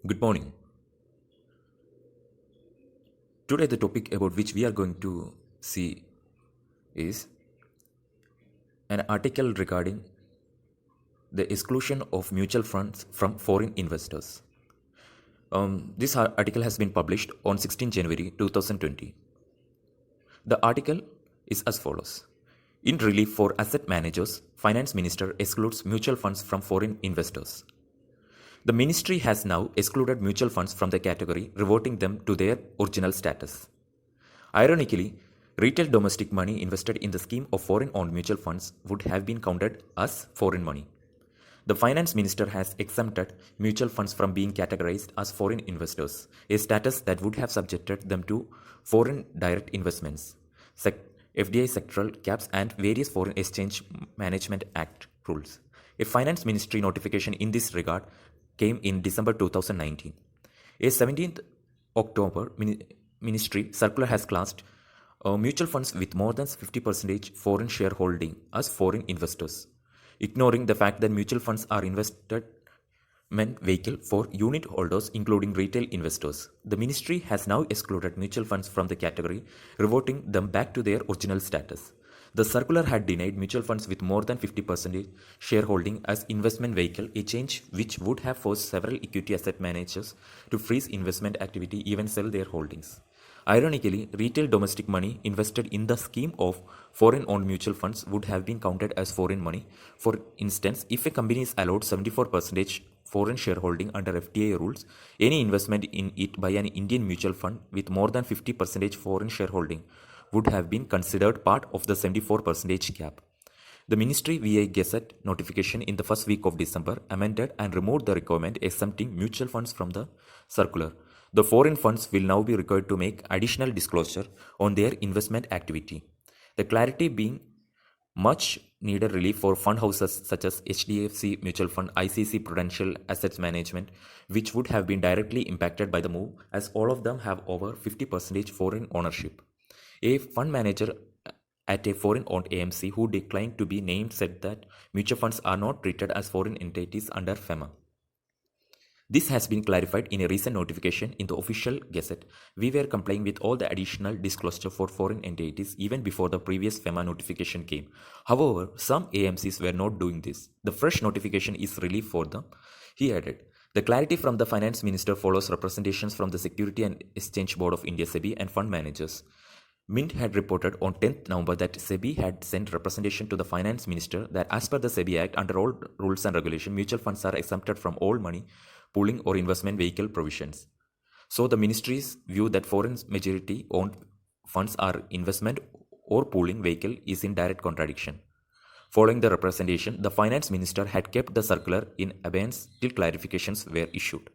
Good morning. Today, the topic about which we are going to see is an article regarding the exclusion of mutual funds from foreign investors. This article has been published on 16 January 2020. The article is as follows. In relief for asset managers, Finance Minister excludes mutual funds from foreign investors. The ministry has now excluded mutual funds from the category, reverting them to their original status. Ironically, retail domestic money invested in the scheme of foreign-owned mutual funds would have been counted as foreign money. The finance minister has exempted mutual funds from being categorized as foreign investors, a status that would have subjected them to foreign direct investments, FDI sectoral caps, and various Foreign Exchange Management Act rules. A finance ministry notification in this regard came in December 2019. A 17th October ministry circular has classed mutual funds with more than 50% foreign shareholding as foreign investors, ignoring the fact that mutual funds are investment vehicle for unit holders, including retail investors. The ministry has now excluded mutual funds from the category, reverting them back to their original status. The circular had denied mutual funds with more than 50% shareholding as investment vehicle, a change which would have forced several equity asset managers to freeze investment activity, even sell their holdings. Ironically, retail domestic money invested in the scheme of foreign-owned mutual funds would have been counted as foreign money. For instance, if a company is allowed 74% foreign shareholding under FTA rules, any investment in it by an Indian mutual fund with more than 50% foreign shareholding would have been considered part of the 74% cap. The ministry, via Gazette notification in the first week of December, amended and removed the requirement exempting mutual funds from the circular. The foreign funds will now be required to make additional disclosure on their investment activity. The clarity being much needed relief for fund houses such as HDFC Mutual Fund, ICC Prudential Assets Management, which would have been directly impacted by the move, as all of them have over 50% foreign ownership. A fund manager at a foreign-owned AMC who declined to be named said that mutual funds are not treated as foreign entities under FEMA. This has been clarified in a recent notification in the official Gazette. We were complying with all the additional disclosure for foreign entities even before the previous FEMA notification came. However, some AMCs were not doing this. The fresh notification is relief for them, he added. The clarity from the Finance Minister follows representations from the Security and Exchange Board of India (SEBI) and fund managers. Mint had reported on 10th November that SEBI had sent representation to the Finance Minister that as per the SEBI Act, under all rules and regulations, mutual funds are exempted from all money pooling or investment vehicle provisions. So the ministry's view that foreign majority owned funds are investment or pooling vehicle is in direct contradiction. Following the representation, the Finance Minister had kept the circular in abeyance till clarifications were issued.